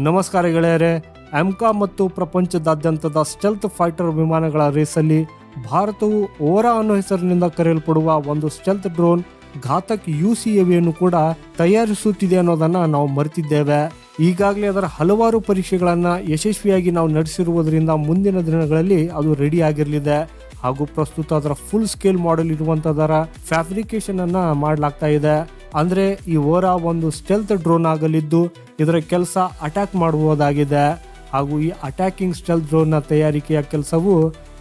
ನಮಸ್ಕಾರ ಗೆಳೆಯರೆ. ಎಮ್ಕಾ ಮತ್ತು ಪ್ರಪಂಚದಾದ್ಯಂತದ ಸ್ಟೆಲ್ತ್ ಫೈಟರ್ ವಿಮಾನಗಳ ರೇಸಲ್ಲಿ ಭಾರತವು ಓರಾ ಅನ್ನೋ ಹೆಸರಿನಿಂದ ಕರೆಯಲ್ಪಡುವ ಒಂದು ಸ್ಟೆಲ್ತ್ ಡ್ರೋನ್ ಘಾತಕ್ UCAVಯನ್ನು ಕೂಡ ತಯಾರಿಸುತ್ತಿದೆ ಅನ್ನೋದನ್ನ ನಾವು ಮರೆತಿದ್ದೇವೆ. ಈಗಾಗಲೇ ಅದರ ಹಲವಾರು ಪರೀಕ್ಷೆಗಳನ್ನ ಯಶಸ್ವಿಯಾಗಿ ನಾವು ನಡೆಸಿರುವುದರಿಂದ ಮುಂದಿನ ದಿನಗಳಲ್ಲಿ ಅದು ರೆಡಿ ಆಗಿರಲಿದೆ ಹಾಗೂ ಪ್ರಸ್ತುತ ಅದರ ಫುಲ್ ಸ್ಕೇಲ್ ಮಾಡೆಲ್ ಇರುವಂತದರ ಫ್ಯಾಬ್ರಿಕೇಶನ್ ಅನ್ನ ಮಾಡಲಾಗ್ತಾ ಇದೆ. ಅಂದ್ರೆ ಈ ಓರಾ ಒಂದು ಸ್ಟೆಲ್ತ್ ಡ್ರೋನ್ ಆಗಲಿದ್ದು ಇದರ ಕೆಲಸ ಅಟ್ಯಾಕ್ ಮಾಡುವುದಾಗಿದೆ ಹಾಗೂ ಈ ಅಟ್ಯಾಕಿಂಗ್ ಸ್ಟೆಲ್ತ್ ಡ್ರೋನ್ ನ ತಯಾರಿಕೆಯ ಕೆಲಸವು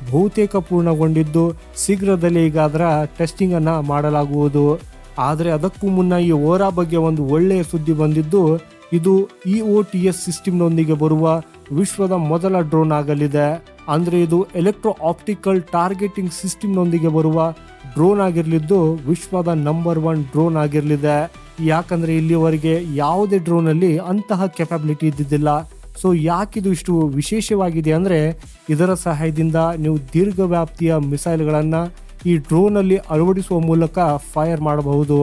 ಬಹುತೇಕ ಪೂರ್ಣಗೊಂಡಿದ್ದು ಶೀಘ್ರದಲ್ಲೇ ಈಗ ಅದರ ಟೆಸ್ಟಿಂಗ್ ಅನ್ನ ಮಾಡಲಾಗುವುದು. ಆದರೆ ಅದಕ್ಕೂ ಮುನ್ನ ಈ ಓರಾ ಬಗ್ಗೆ ಒಂದು ಒಳ್ಳೆಯ ಸುದ್ದಿ ಬಂದಿದ್ದು, ಇದು EOTS ಸಿಸ್ಟಮ್ನೊಂದಿಗೆ ಬರುವ ವಿಶ್ವದ ಮೊದಲ ಡ್ರೋನ್ ಆಗಲಿದೆ. ಅಂದ್ರೆ ಇದು ಎಲೆಕ್ಟ್ರೋ ಆಪ್ಟಿಕಲ್ ಟಾರ್ಗೆಟಿಂಗ್ ಸಿಸ್ಟಮ್ನೊಂದಿಗೆ ಬರುವ ಡ್ರೋನ್ ಆಗಿರ್ಲಿದ್ದು ವಿಶ್ವದ ನಂಬರ್ 1 ಡ್ರೋನ್ ಆಗಿರ್ಲಿದೆ. ಯಾಕಂದ್ರೆ ಇಲ್ಲಿವರೆಗೆ ಯಾವುದೇ ಡ್ರೋನ್ ಅಲ್ಲಿ ಅಂತಹ ಕೆಪಾಬಿಲಿಟಿ ಇದ್ದಿದ್ದಿಲ್ಲ. ಸೊ ಯಾಕಿದು ಇಷ್ಟು ವಿಶೇಷವಾಗಿದೆ ಅಂದ್ರೆ ಇದರ ಸಹಾಯದಿಂದ ನೀವು ದೀರ್ಘ ವ್ಯಾಪ್ತಿಯ ಮಿಸೈಲ್ಗಳನ್ನ ಈ ಡ್ರೋನ್ ಅಲ್ಲಿ ಅಳವಡಿಸುವ ಮೂಲಕ ಫೈರ್ ಮಾಡಬಹುದು.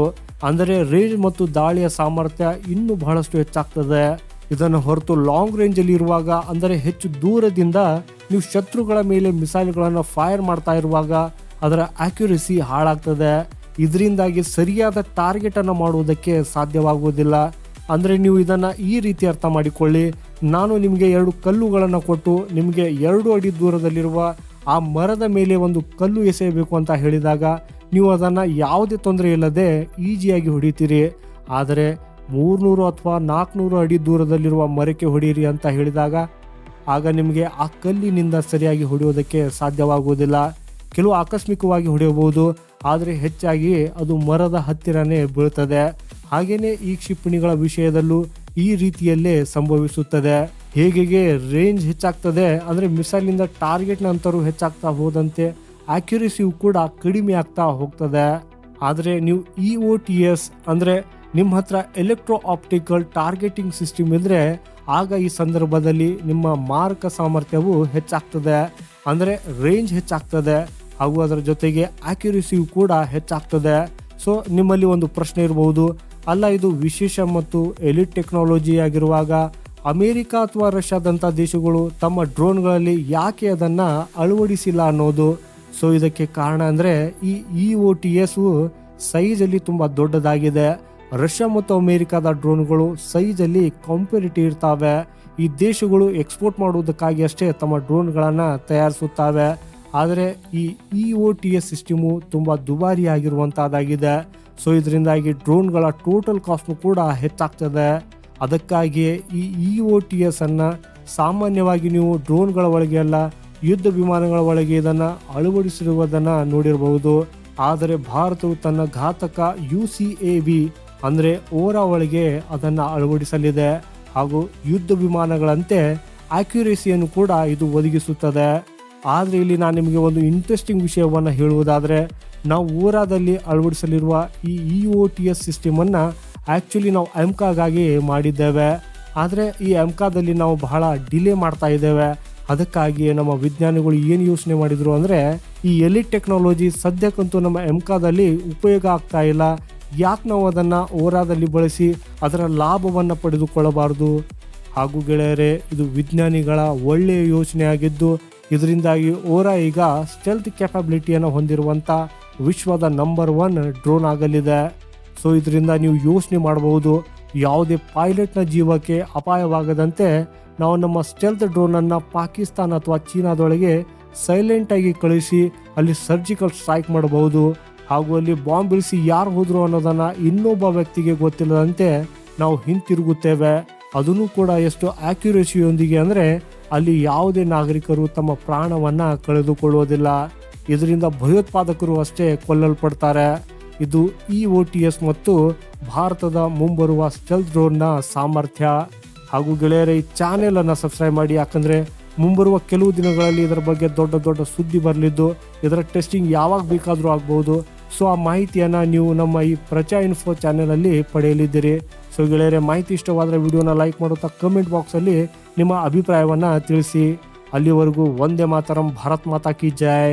ಅಂದರೆ ರೇಂಜ್ ಮತ್ತು ದಾಳಿಯ ಸಾಮರ್ಥ್ಯ ಇನ್ನೂ ಬಹಳಷ್ಟು ಹೆಚ್ಚಾಗ್ತದೆ. ಇದನ್ನು ಹೊರತು ಲಾಂಗ್ ರೇಂಜ್ ಅಲ್ಲಿ ಇರುವಾಗ ಅಂದರೆ ಹೆಚ್ಚು ದೂರದಿಂದ ನೀವು ಶತ್ರುಗಳ ಮೇಲೆ ಮಿಸೈಲ್ಗಳನ್ನು ಫೈರ್ ಮಾಡ್ತಾ ಇರುವಾಗ ಅದರ ಅಕ್ಯುರಸಿ ಹಾಳಾಗ್ತದೆ. ಇದರಿಂದಾಗಿ ಸರಿಯಾದ ಟಾರ್ಗೆಟ್ ಅನ್ನು ಮಾಡುವುದಕ್ಕೆ ಸಾಧ್ಯವಾಗುವುದಿಲ್ಲ. ಅಂದ್ರೆ ನೀವು ಇದನ್ನ ಈ ರೀತಿ ಅರ್ಥ ಮಾಡಿಕೊಳ್ಳಿ, ನಾನು ನಿಮಗೆ 2 ಕಲ್ಲುಗಳನ್ನು ಕೊಟ್ಟು ನಿಮಗೆ 2 ಅಡಿ ದೂರದಲ್ಲಿರುವ ಆ ಮರದ ಮೇಲೆ ಒಂದು ಕಲ್ಲು ಎಸೆಯಬೇಕು ಅಂತ ಹೇಳಿದಾಗ ನೀವು ಅದನ್ನ ಯಾವುದೇ ತೊಂದರೆ ಇಲ್ಲದೆ ಈಸಿಯಾಗಿ ಹೊಡಿತೀರಿ. ಆದರೆ 300 ಅಥವಾ 400 ಅಡಿ ದೂರದಲ್ಲಿರುವ ಮರಕ್ಕೆ ಹೊಡೆಯಿರಿ ಅಂತ ಹೇಳಿದಾಗ ಆಗ ನಿಮಗೆ ಆ ಕಲ್ಲಿನಿಂದ ಸರಿಯಾಗಿ ಹೊಡೆಯೋದಕ್ಕೆ ಸಾಧ್ಯವಾಗುವುದಿಲ್ಲ. ಕೆಲವು ಆಕಸ್ಮಿಕವಾಗಿ ಹೊಡೆಯಬಹುದು, ಆದರೆ ಹೆಚ್ಚಾಗಿ ಅದು ಮರದ ಹತ್ತಿರನೇ ಬೀಳ್ತದೆ. ಹಾಗೇನೆ ಈ ಕ್ಷಿಪಣಿಗಳ ವಿಷಯದಲ್ಲೂ ಈ ರೀತಿಯಲ್ಲೇ ಸಂಭವಿಸುತ್ತದೆ. ಹೇಗೆ ರೇಂಜ್ ಹೆಚ್ಚಾಗ್ತದೆ ಅಂದ್ರೆ ಮಿಸೈಲ್ನಿಂದ ಟಾರ್ಗೆಟ್ ನಂತರ ಹೆಚ್ಚಾಗ್ತಾ ಹೋದಂತೆ ಅಕ್ಯುರಸಿಯು ಕೂಡ ಕಡಿಮೆ ಆಗ್ತಾ ಹೋಗ್ತದೆ. ಆದರೆ ನೀವು EOTS ಅಂದ್ರೆ ನಿಮ್ಮ ಹತ್ರ ಎಲೆಕ್ಟ್ರೋ ಆಪ್ಟಿಕಲ್ ಟಾರ್ಗೆಟಿಂಗ್ ಸಿಸ್ಟಮ್ ಇದ್ರೆ ಆಗ ಈ ಸಂದರ್ಭದಲ್ಲಿ ನಿಮ್ಮ ಮಾರಕ ಸಾಮರ್ಥ್ಯವು ಹೆಚ್ಚಾಗ್ತದೆ. ಅಂದ್ರೆ ರೇಂಜ್ ಹೆಚ್ಚಾಗ್ತದೆ ಹಾಗೂ ಅದರ ಜೊತೆಗೆ ಅಕ್ಯುರಸಿಯು ಕೂಡ ಹೆಚ್ಚಾಗ್ತದೆ. ಸೊ ನಿಮ್ಮಲ್ಲಿ ಒಂದು ಪ್ರಶ್ನೆ ಇರಬಹುದು, ಅಲ್ಲ ಇದು ವಿಶೇಷ ಮತ್ತು ಎಲಿಟ್ ಟೆಕ್ನಾಲಜಿ ಆಗಿರುವಾಗ ಅಮೆರಿಕ ಅಥವಾ ರಷ್ಯಾದಂಥ ದೇಶಗಳು ತಮ್ಮ ಡ್ರೋನ್ಗಳಲ್ಲಿ ಯಾಕೆ ಅದನ್ನ ಅಳವಡಿಸಿಲ್ಲ ಅನ್ನೋದು. ಸೊ ಇದಕ್ಕೆ ಕಾರಣ ಅಂದ್ರೆ ಈ EOTS ಸೈಜ್ ಅಲ್ಲಿ ತುಂಬಾ ದೊಡ್ಡದಾಗಿದೆ. ರಷ್ಯಾ ಮತ್ತು ಅಮೆರಿಕದ ಡ್ರೋನ್ಗಳು ಸೈಜ್ ಅಲ್ಲಿ ಕಾಂಪಿಟೇಟಿವ್ ಇರ್ತಾವೆ. ಈ ದೇಶಗಳು ಎಕ್ಸ್ಪೋರ್ಟ್ ಮಾಡುವುದಕ್ಕಾಗಿ ಅಷ್ಟೇ ತಮ್ಮ ಡ್ರೋನ್ಗಳನ್ನ ತಯಾರಿಸುತ್ತವೆ. ಆದರೆ ಈ EOTS ಸಿಸ್ಟಮು ತುಂಬಾ ದುಬಾರಿ ಆಗಿರುವಂತಹದ್ದಾಗಿದೆ. ಸೊ ಇದರಿಂದಾಗಿ ಡ್ರೋನ್ಗಳ ಟೋಟಲ್ ಕಾಸ್ಟ್ ಕೂಡ ಹೆಚ್ಚಾಗ್ತದೆ. ಅದಕ್ಕಾಗಿಯೇ ಈ EOTS ಅನ್ನ ಸಾಮಾನ್ಯವಾಗಿ ನೀವು ಡ್ರೋನ್ಗಳ ಒಳಗೆ ಅಲ್ಲ, ಯುದ್ಧ ವಿಮಾನಗಳ ಒಳಗೆ ಇದನ್ನ ಅಳವಡಿಸಿರುವುದನ್ನ ನೋಡಿರಬಹುದು. ಆದರೆ ಭಾರತವು ತನ್ನ ಘಾತಕ UCAV ಅಂದ್ರೆ ಓರಾ ಒಳಗೆ ಅದನ್ನ ಅಳವಡಿಸಲಿದೆ ಹಾಗೂ ಯುದ್ಧ ವಿಮಾನಗಳಂತೆ ಅಕ್ಯುರೇಸಿಯನ್ನು ಕೂಡ ಇದು ಒದಗಿಸುತ್ತದೆ. ಆದರೆ ಇಲ್ಲಿ ನಾನು ನಿಮಗೆ ಒಂದು ಇಂಟ್ರೆಸ್ಟಿಂಗ್ ವಿಷಯವನ್ನು ಹೇಳುವುದಾದರೆ, ನಾವು ಓರಾದಲ್ಲಿ ಅಳವಡಿಸಲಿರುವ ಈ EOTS ಸಿಸ್ಟಮ್ ಅನ್ನ ಆಕ್ಚುಲಿ ನಾವು ಎಮ್ಕಾಗಾಗಿ ಮಾಡಿದ್ದೇವೆ. ಆದರೆ ಈ ಎಮ್ಕಾದಲ್ಲಿ ನಾವು ಬಹಳ ಡಿಲೇ ಮಾಡ್ತಾ ಇದ್ದೇವೆ. ಅದಕ್ಕಾಗಿಯೇ ನಮ್ಮ ವಿಜ್ಞಾನಿಗಳು ಏನು ಯೋಚನೆ ಮಾಡಿದ್ರು ಅಂದ್ರೆ ಈ ಎಲಿಟ್ ಟೆಕ್ನಾಲಜಿ ಸದ್ಯಕ್ಕಂತೂ ನಮ್ಮ ಎಮ್ಕಾದಲ್ಲಿ ಉಪಯೋಗ ಆಗ್ತಾ ಇಲ್ಲ, ಯಾಕೆ ನಾವು ಅದನ್ನ ಓರಾದಲ್ಲಿ ಬಳಸಿ ಅದರ ಲಾಭವನ್ನು ಪಡೆದುಕೊಳ್ಳಬಾರದು. ಹಾಗೂ ಗೆಳೆಯರೆ, ಇದು ವಿಜ್ಞಾನಿಗಳ ಒಳ್ಳೆಯ ಯೋಚನೆ ಆಗಿದ್ದು ಇದರಿಂದಾಗಿ ಓರಾ ಈಗ ಸ್ಟೆಲ್ತ್ ಕೆಪಾಬಿಲಿಟಿಯನ್ನು ಹೊಂದಿರುವಂತ ವಿಶ್ವದ ನಂಬರ್ 1 ಡ್ರೋನ್ ಆಗಲಿದೆ. ಸೊ ಇದರಿಂದ ನೀವು ಯೋಚನೆ ಮಾಡಬಹುದು, ಯಾವುದೇ ಪೈಲಟ್ನ ಜೀವಕ್ಕೆ ಅಪಾಯವಾಗದಂತೆ ನಾವು ನಮ್ಮ ಸ್ಟೆಲ್ತ್ ಡ್ರೋನ್ ಅನ್ನ ಪಾಕಿಸ್ತಾನ ಅಥವಾ ಚೀನಾದೊಳಗೆ ಸೈಲೆಂಟ್ ಆಗಿ ಕಳಿಸಿ ಅಲ್ಲಿ ಸರ್ಜಿಕಲ್ ಸ್ಟ್ರೈಕ್ ಮಾಡಬಹುದು ಹಾಗೂ ಅಲ್ಲಿ ಬಾಂಬ್ ಇಳಿಸಿ ಯಾರು ಹೋದ್ರು ಅನ್ನೋದನ್ನ ಇನ್ನೊಬ್ಬ ವ್ಯಕ್ತಿಗೆ ಗೊತ್ತಿಲ್ಲದಂತೆ ನಾವು ಹಿಂತಿರುಗುತ್ತೇವೆ. ಅದನ್ನು ಕೂಡ ಎಷ್ಟು ಅಕ್ಯುರೇಸಿಯೊಂದಿಗೆ ಅಂದ್ರೆ ಅಲ್ಲಿ ಯಾವುದೇ ನಾಗರಿಕರು ತಮ್ಮ ಪ್ರಾಣವನ್ನ ಕಳೆದುಕೊಳ್ಳುವುದಿಲ್ಲ. ಇದರಿಂದ ಭಯೋತ್ಪಾದಕರು ಅಷ್ಟೇ ಕೊಲ್ಲಲ್ಪಡ್ತಾರೆ. ಇದು EOTS ಮತ್ತು ಭಾರತದ ಮುಂಬರುವ ಸ್ಟೆಲ್ತ್ ಡ್ರೋನ್ನ ಸಾಮರ್ಥ್ಯ. ಹಾಗೂ ಗೆಳೆಯರೆ, ಈ ಚಾನೆಲ್ ಅನ್ನ ಸಬ್ಸ್ಕ್ರೈಬ್ ಮಾಡಿ, ಯಾಕಂದ್ರೆ ಮುಂಬರುವ ಕೆಲವು ದಿನಗಳಲ್ಲಿ ಇದರ ಬಗ್ಗೆ ದೊಡ್ಡ ದೊಡ್ಡ ಸುದ್ದಿ ಬರಲಿದ್ದು ಇದರ ಟೆಸ್ಟಿಂಗ್ ಯಾವಾಗ ಬೇಕಾದರೂ ಆಗಬಹುದು. ಸೊ ಆ ಮಾಹಿತಿಯನ್ನ ನೀವು ನಮ್ಮ ಈ ಪ್ರಚಾ ಇನ್ಫೋ ಚಾನೆಲ್ ಅಲ್ಲಿ ಪಡೆಯಲಿದ್ದೀರಿ. ಸೊ ಗೆಳೆಯರೆ, ಮಾಹಿತಿ ಇಷ್ಟವಾದರೆ ವಿಡಿಯೋನ ಲೈಕ್ ಮಾಡುತ್ತಾ ಕಮೆಂಟ್ ಬಾಕ್ಸ್ ಅಲ್ಲಿ ನಿಮ್ಮ ಅಭಿಪ್ರಾಯವನ್ನ ತಿಳಿಸಿ. ಅಲ್ಲಿವರೆಗೂ ವಂದೇ ಮಾತರಂ, ಭಾರತ್ ಮಾತಾ ಕಿ ಜೈ.